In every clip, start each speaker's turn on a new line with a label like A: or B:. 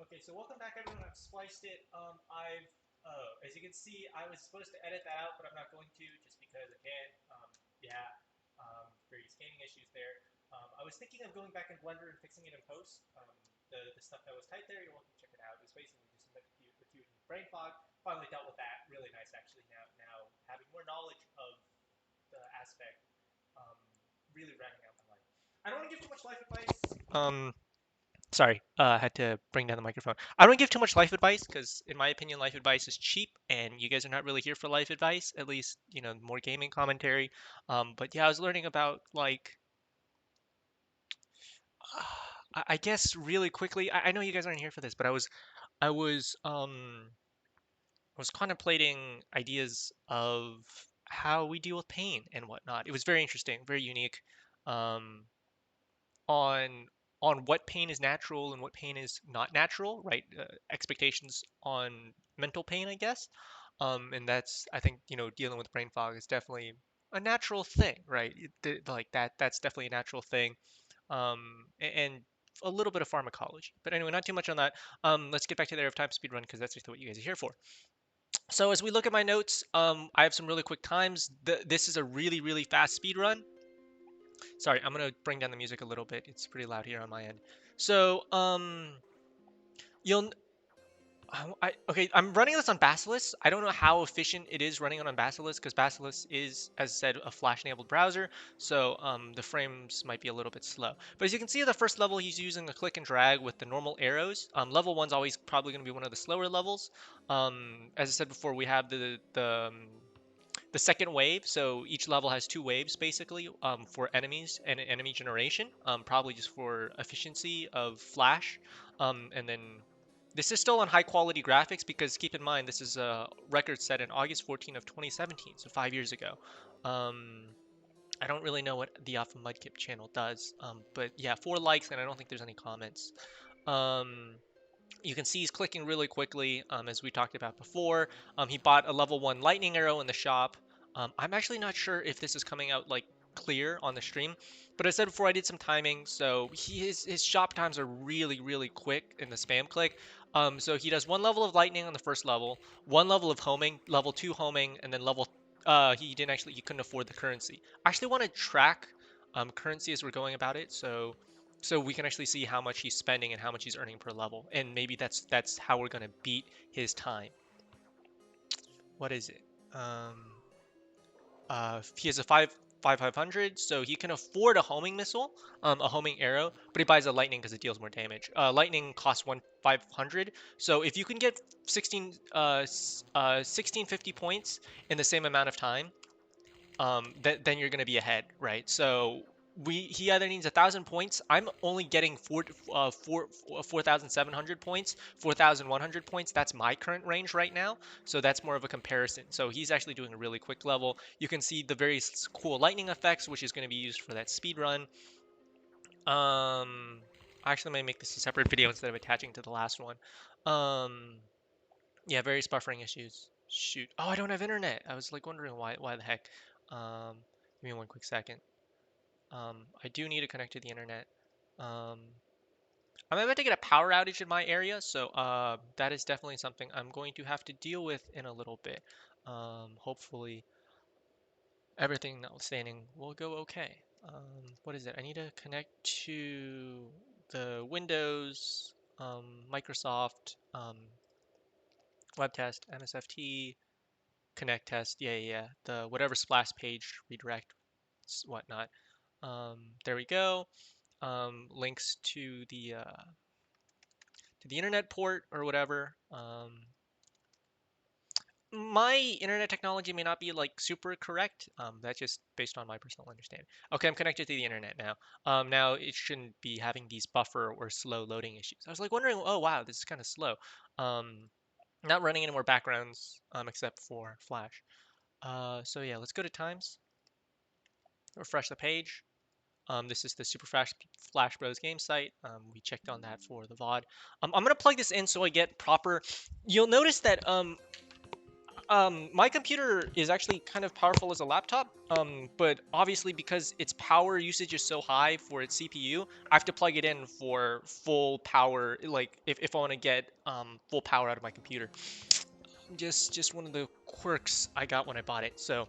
A: Okay, so welcome back everyone. I've spliced it. As you can see, I was supposed to edit that out, but I'm not going to just because again, yeah, various gaming issues there. I was thinking of going back in Blender and fixing it in post. The stuff that was typed there, you're welcome to check it out. It was basically just a confusion with brain fog. Finally dealt with that. Really nice actually. Now having more knowledge of the aspect, um, really rounding out my life. I don't want to give too much life advice. Sorry, I had to bring down the microphone. I don't give too much life advice because, in my opinion, life advice is cheap, and you guys are not really here for life advice. At least, more gaming commentary. But yeah, I was learning about like, I guess really quickly. I know you guys aren't here for this, but I was, I was contemplating ideas of how we deal with pain and whatnot. It was very interesting, very unique. Um, on what pain is natural and what pain is not natural, right? Expectations on mental pain, I guess. And that's I think dealing with brain fog is definitely a natural thing, right? Like that's definitely a natural thing. And a little bit of pharmacology. But anyway, not too much on that. Let's get back to the area of time speedrun because that's just what you guys are here for. So as we look at my notes, I have some really quick times. This is a really, really fast speed run. Sorry, I'm gonna bring down the music a little bit. It's pretty loud here on my end. So, you'll okay. I'm running this on Basilisk. I don't know how efficient it is running on Basilisk because Basilisk is, as I said, a Flash-enabled browser. So, the frames might be a little bit slow. But as you can see, the first level he's using a click and drag with the normal arrows. Level one's always probably going to be one of the slower levels. As I said before, we have the second wave. So each level has two waves basically for enemies and enemy generation, probably just for efficiency of Flash. And then this is still on high quality graphics because keep in mind this is a record set in August 14 of 2017, so 5 years ago. Um, I don't really know what the Alpha Mudkip channel does, but yeah, 4 likes and I don't think there's any comments. Um, you can see he's clicking really quickly, as we talked about before. He bought a level 1 lightning arrow in the shop. I'm actually not sure if this is coming out like clear on the stream, but I said before I did some timing, so his shop times are really really quick in the spam click. So he does 1 level of lightning on the first level, 1 level of homing, level 2 homing, and then level he couldn't afford the currency. I actually want to track currency as we're going about it, so we can actually see how much he's spending and how much he's earning per level, and maybe that's how we're gonna beat his time. What is it? Um, he has a 500, so he can afford a homing missile, a homing arrow, but he buys a lightning because it deals more damage. Lightning costs 500, so if you can get 1650 points in the same amount of time, then you're gonna be ahead, right? So he either needs 1,000 points. I'm only getting 4,700 points, 4,100 points. That's my current range right now. So that's more of a comparison. So he's actually doing a really quick level. You can see the very cool lightning effects, which is going to be used for that speed run. I actually might make this a separate video instead of attaching to the last one. Yeah, various buffering issues. Shoot. Oh, I don't have internet. I was like wondering why the heck. Give me one quick second. I do need to connect to the internet. Um, I'm about to get a power outage in my area, so that is definitely something I'm going to have to deal with in a little bit. Hopefully, everything notwithstanding will go okay. What is it? I need to connect to the Windows, Microsoft, web test, MSFT, connect test. Yeah, yeah, yeah. The whatever splash page redirect, whatnot. There we go. Links to the internet port or whatever. My internet technology may not be like super correct. That's just based on my personal understanding. Okay, I'm connected to the internet now. Now it shouldn't be having these buffer or slow loading issues. I was like wondering, oh wow, this is kind of slow. Not running any more backgrounds except for Flash. So yeah, let's go to times. Refresh the page. This is the Super Flash Bros game site. We checked on that for the VOD. I'm gonna plug this in so I get proper. You'll notice that My computer is actually kind of powerful as a laptop, but obviously because its power usage is so high for its CPU, I have to plug it in for full power, like if I want to get full power out of my computer. Just one of the quirks I got when I bought it. So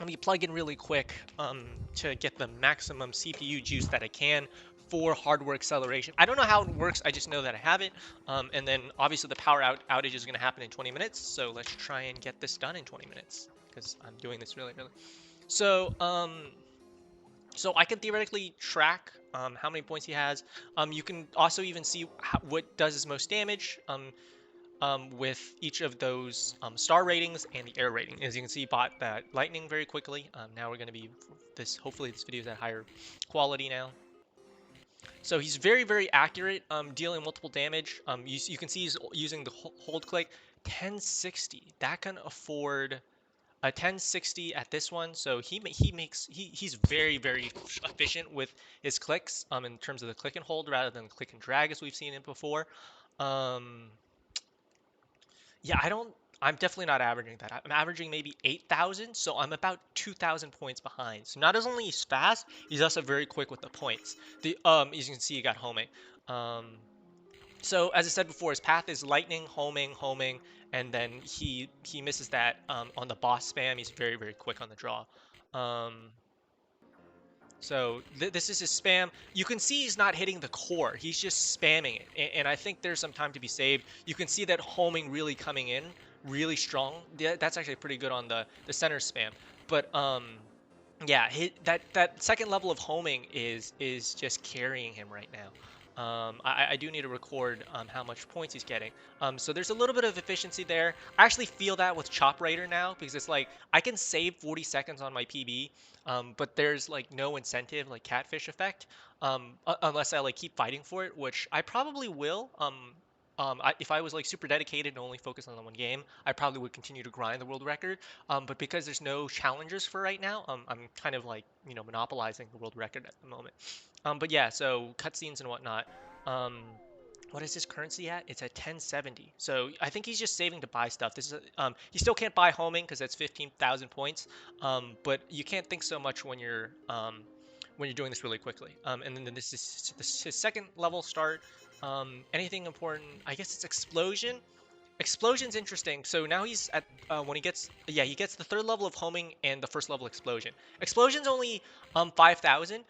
A: let me plug in really quick to get the maximum CPU juice that I can for hardware acceleration. I don't know how it works, I just know that I have it. And then obviously the power outage is going to happen in 20 minutes, so let's try and get this done in 20 minutes because I'm doing this really early. So, so I can theoretically track how many points he has. You can also even see what does his most damage. With each of those star ratings and the air rating. As you can see, bought that lightning very quickly. Now we're going to be hopefully this video is at higher quality now. So he's very, very accurate, dealing multiple damage. You can see he's using the hold click. 1060, that can afford a 1060 at this one. So he's very, very efficient with his clicks in terms of the click and hold rather than click and drag as we've seen it before. Um, Yeah, I'm definitely not averaging that. I'm averaging maybe 8,000, so I'm about 2,000 points behind. So not as only he's fast, he's also very quick with the points. As you can see, he got homing. Um, so as I said before, his path is lightning, homing, homing, and then he misses that on the boss spam. He's very, very quick on the draw. Um, so this is his spam. You can see he's not hitting the core. He's just spamming it. And I think there's some time to be saved. You can see that homing really coming in really strong. That's actually pretty good on the center spam. But yeah, that second level of homing is just carrying him right now. I do need to record how much points he's getting. So there's a little bit of efficiency there. I actually feel that with Chop Raider now because it's like I can save 40 seconds on my PB, but there's like no incentive like catfish effect unless I like keep fighting for it, which I probably will. If I was like super dedicated and only focused on the one game, I probably would continue to grind the world record. But because there's no challengers for right now, I'm kind of like monopolizing the world record at the moment. But yeah, so cutscenes and whatnot. Um, what is his currency at? It's at 1070. So I think he's just saving to buy stuff. This is he still can't buy homing because that's 15,000 points. But you can't think so much when you're doing this really quickly. And then this is his second level start. Anything important? I guess it's explosion. Explosion's interesting. So now he's at when he gets the third level of homing and the first level explosion. Explosion's only 5,000.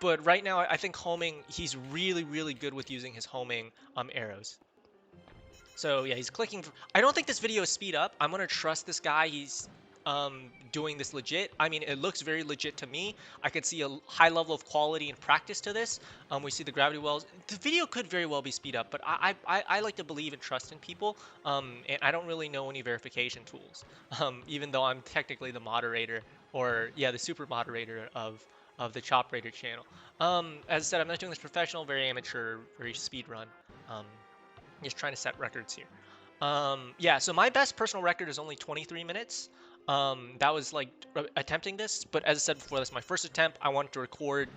A: But right now I think homing he's really really good with using his homing arrows. So yeah, he's clicking. I don't think this video is speed up. I'm gonna trust this guy. He's doing this legit. I mean, it looks very legit to me. I could see a high level of quality and practice to this. We see the gravity wells. The video could very well be speed up, but I like to believe and trust in people. And I don't really know any verification tools. Even though I'm technically the moderator, or yeah, the super moderator of the Chop Raider channel. As I said, I'm not doing this professional, very amateur, very speed run. Um, just trying to set records here. Yeah, so my best personal record is only 23 minutes. That was like attempting this, but as I said before, that's my first attempt. I wanted to record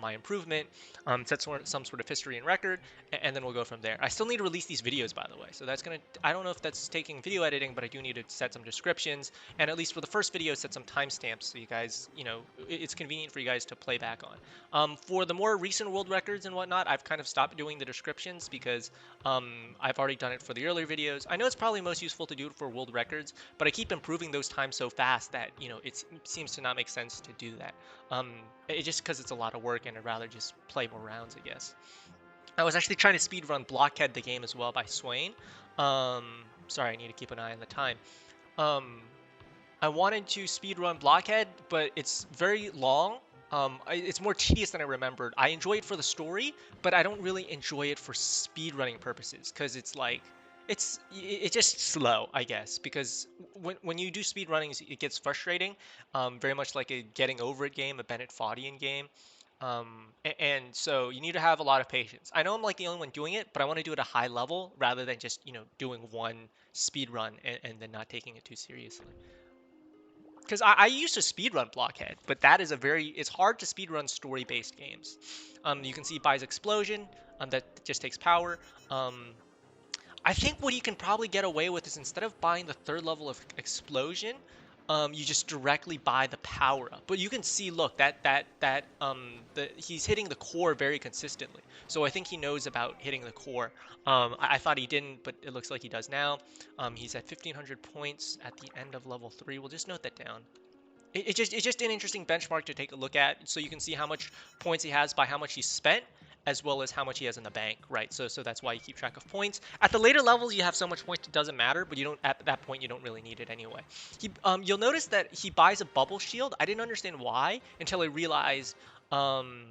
A: my improvement, set some sort of history and record, and then we'll go from there. I still need to release these videos, by the way, so that's gonna. I don't know if that's taking video editing, but I do need to set some descriptions, and at least for the first video, set some timestamps so you guys, it's convenient for you guys to play back on. For the more recent world records and whatnot, I've kind of stopped doing the descriptions because I've already done it for the earlier videos. I know it's probably most useful to do it for world records, but I keep improving those times so fast that it seems to not make sense to do that. It just because it's a lot of work, and I'd rather just play more rounds, I guess. I was actually trying to speedrun Blockhead the game as well by Swain. Sorry, I need to keep an eye on the time. Um, I wanted to speedrun Blockhead, but it's very long. It's more tedious than I remembered. I enjoy it for the story, but I don't really enjoy it for speedrunning purposes because it's like it's just slow, I guess. Because when you do speedrunning, it gets frustrating. Very much like a getting over it game, a Bennett Foddian game. And so you need to have a lot of patience. I know I'm like the only one doing it, but I want to do it at a high level rather than just doing one speed run and then not taking it too seriously. Because I used to speedrun Blockhead, but that is it's hard to speedrun story-based games. You can see Bai's explosion, that just takes power. I think what you can probably get away with is instead of buying the third level of explosion, you just directly buy the power up. But you can see, look, he's hitting the core very consistently. So I think he knows about hitting the core. I thought he didn't, but it looks like he does now. He's at 1,500 points at the end of level 3. We'll just note that down. It's just an interesting benchmark to take a look at, so you can see how much points he has by how much he spent, as well as how much he has in the bank, right? So that's why you keep track of points. At the later levels, you have so much points it doesn't matter, but you don't at that point you don't really need it anyway. You'll notice that he buys a bubble shield. I didn't understand why um,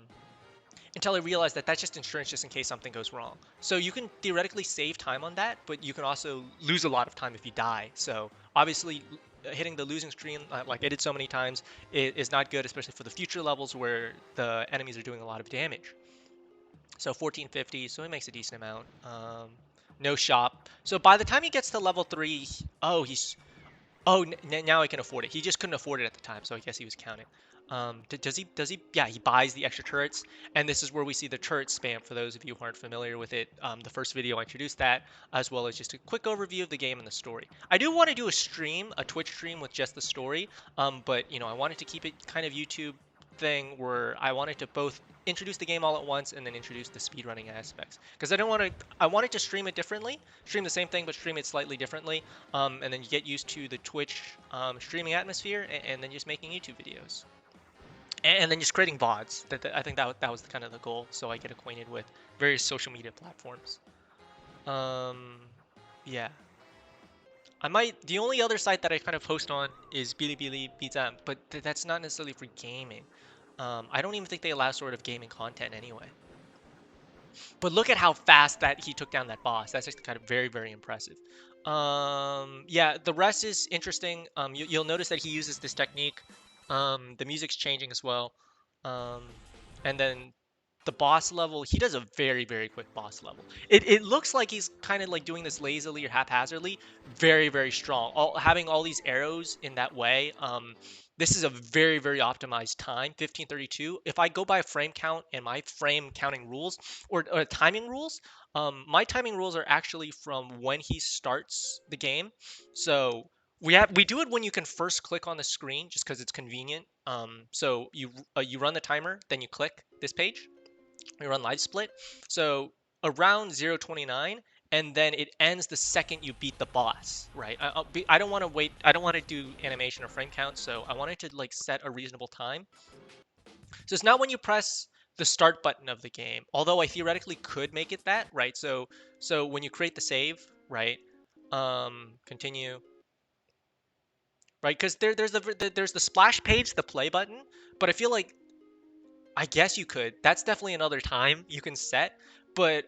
A: until I realized that that's just insurance just in case something goes wrong. So you can theoretically save time on that, but you can also lose a lot of time if you die. So obviously hitting the losing stream like I did so many times is not good, especially for the future levels where the enemies are doing a lot of damage. So 1450, so he makes a decent amount. No shop. So by the time he gets to level 3, oh, oh, now he can afford it. He just couldn't afford it at the time, so I guess he was counting. Does he? Does he? Yeah, he buys the extra turrets, and this is where we see the turret spam. For those of you who aren't familiar with it, the first video I introduced that, as well as just a quick overview of the game and the story. I do want to do a stream, a Twitch stream with just the story, but I wanted to keep it kind of YouTube thing where I wanted to both introduce the game all at once and then introduce the speedrunning aspects because I wanted to stream it differently, stream the same thing but stream it slightly differently, and then you get used to the Twitch streaming atmosphere, and then just making YouTube videos, and then just creating VODs. I think that was kind of the goal, so I get acquainted with various social media platforms. Yeah. The only other site that I kind of post on is Bilibili Bizam, but that's not necessarily for gaming. I don't even think they allow sort of gaming content anyway. But look at how fast that he took down that boss. That's just kind of very, very impressive. Yeah, the rest is interesting. You'll notice that he uses this technique. The music's changing as well. Um, and then the boss level, he does a very, very quick boss level. It looks like he's kind of like doing this lazily or haphazardly. Very, very strong. Having all these arrows in that way. This is a very, very optimized time, 1532. If I go by frame count and my frame counting rules or timing rules, my timing rules are actually from when he starts the game. So we do it when you can first click on the screen, just because it's convenient. So you run the timer, then you click this page. We run live split. So around 029, and then it ends the second you beat the boss, right? I don't want to wait. I don't want to do animation or frame count, so I wanted to like set a reasonable time. So it's not when you press the start button of the game, although I theoretically could make it that, right? So when you create the save, right? Continue, right? Because there's the splash page, the play button, but I feel like I guess you could. That's definitely another time you can set, but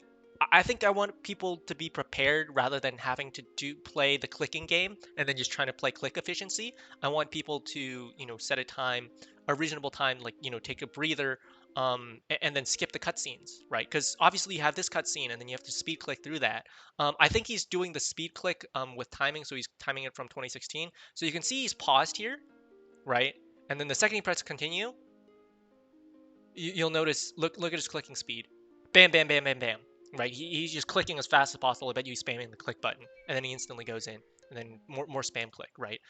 A: I think I want people to be prepared rather than having to play the clicking game and then just trying to play click efficiency. I want people to, set a time, a reasonable time, like, take a breather, and then skip the cutscenes, right? Because obviously you have this cutscene and then you have to speed click through that. I think he's doing the speed click with timing, so he's timing it from 2016. So you can see he's paused here, right? And then the second you press continue, you'll notice, look at his clicking speed. Bam, bam, bam, bam, bam. Right? He's just clicking as fast as possible. I bet you he's spamming the click button, and then he instantly goes in, and then more spam click, right?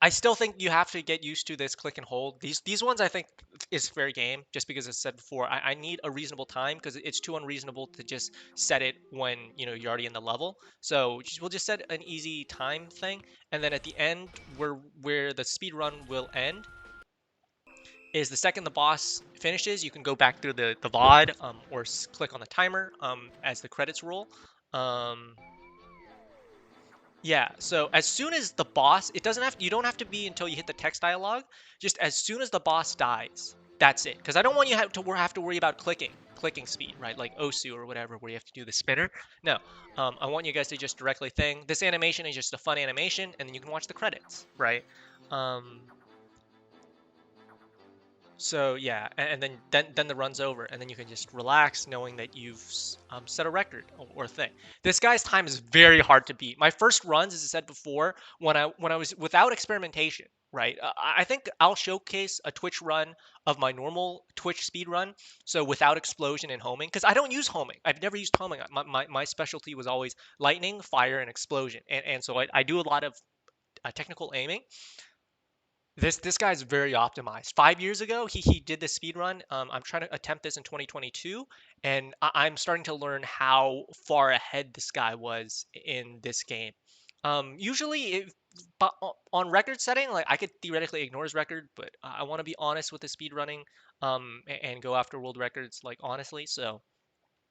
A: I still think you have to get used to this click and hold. These ones I think is fair game, just because as I said before, I need a reasonable time because it's too unreasonable to just set it when you're already in the level. So we'll just set an easy time thing, and then at the end where the speed run will end is the second the boss finishes, you can go back through the VOD, or click on the timer as the credits roll. Yeah, so as soon as the boss, you don't have to be until you hit the text dialogue. Just as soon as the boss dies, that's it. Because I don't want you have to worry about clicking speed, right? Like Osu or whatever, where you have to do the spinner. No, I want you guys to just directly thing. This animation is just a fun animation, and then you can watch the credits, right? So yeah, and then the run's over, and then you can just relax, knowing that you've set a record or thing. This guy's time is very hard to beat. My first runs, as I said before, when I was without experimentation, right? I think I'll showcase a Twitch run of my normal Twitch speed run, so without explosion and homing, because I don't use homing. I've never used homing. My specialty was always lightning, fire, and explosion, and so I do a lot of technical aiming. This guy's very optimized. 5 years ago, he did this speed run. I'm trying to attempt this in 2022, and I'm starting to learn how far ahead this guy was in this game. Usually, but on record setting, like I could theoretically ignore his record, but I want to be honest with the speed running, and go after world records, like honestly. So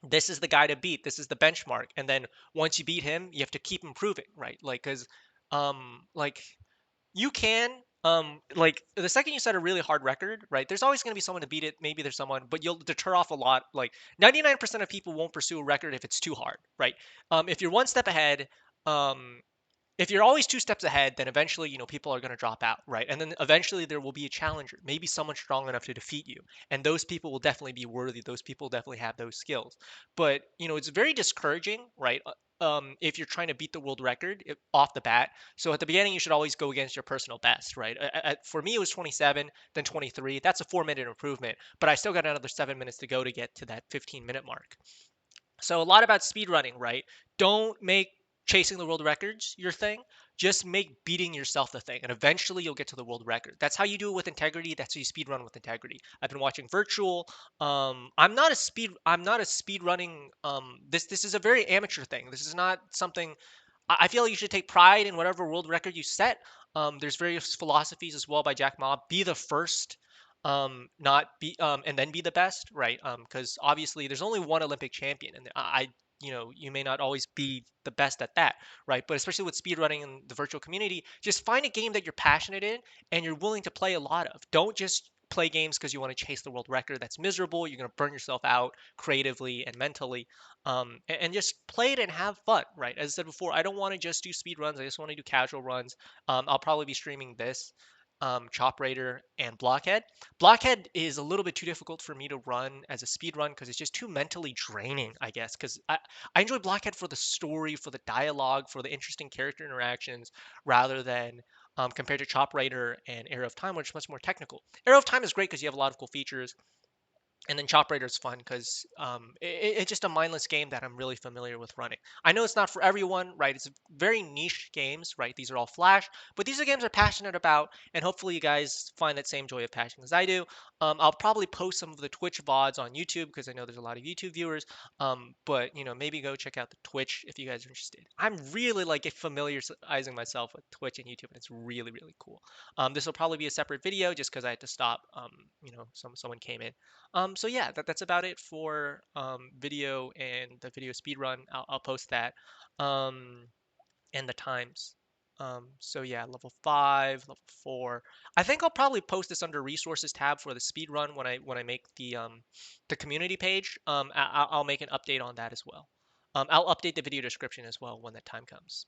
A: this is the guy to beat. This is the benchmark, and then once you beat him, you have to keep improving, right? Like, cause, like you can like the second you set a really hard record, right? There's always going to be someone to beat it. Maybe there's someone, but you'll deter off a lot. Like 99% of people won't pursue a record if it's too hard, right? If you're one step ahead, um, if you're always two steps ahead, then eventually, people are going to drop out, right? And then eventually there will be a challenger, maybe someone strong enough to defeat you. And those people will definitely be worthy. Those people definitely have those skills. But, it's very discouraging, right? If you're trying to beat the world record off the bat. So at the beginning, you should always go against your personal best, right? For me, it was 27, then 23. That's a 4 minute improvement, but I still got another 7 minutes to go to get to that 15-minute mark. So a lot about speed running, right? Don't make chasing the world records your thing. Just make beating yourself the thing, and eventually you'll get to the world record. That's how you do it with integrity. That's how you speed run with integrity. I've been watching Virtual. I'm not a speed running. This is a very amateur thing. This is not something. I feel like you should take pride in whatever world record you set. There's various philosophies as well by Jack Ma. Be the first, not be, and then be the best, right? Because obviously there's only one Olympic champion, and you may not always be the best at that, right? But especially with speedrunning in the virtual community, just find a game that you're passionate in and you're willing to play a lot of. Don't just play games because you want to chase the world record. That's miserable. You're going to burn yourself out creatively and mentally. And just play it and have fun, right? As I said before, I don't want to just do speed runs. I just want to do casual runs. I'll probably be streaming this, Chop Raider, and Blockhead. Blockhead is a little bit too difficult for me to run as a speed run because it's just too mentally draining, I guess. Because I enjoy Blockhead for the story, for the dialogue, for the interesting character interactions, rather than compared to Chop Raider and Arrow of Time, which is much more technical. Arrow of Time is great because you have a lot of cool features, and then Chop Raider is fun because it's just a mindless game that I'm really familiar with running. I know it's not for everyone, right? It's very niche games, right? These are all Flash, but these are games I'm passionate about, and hopefully you guys find that same joy of passion as I do. I'll probably post some of the Twitch VODs on YouTube because I know there's a lot of YouTube viewers. But maybe go check out the Twitch if you guys are interested. I'm really like familiarizing myself with Twitch and YouTube, and it's really really cool. This will probably be a separate video just because I had to stop. Someone came in. So yeah, that's about it for video and the video speed run. I'll post that, um, and the times. So yeah, level 5, level 4. I think I'll probably post this under resources tab for the speed run when I make the community page. I'll make an update on that as well. I'll update the video description as well when that time comes.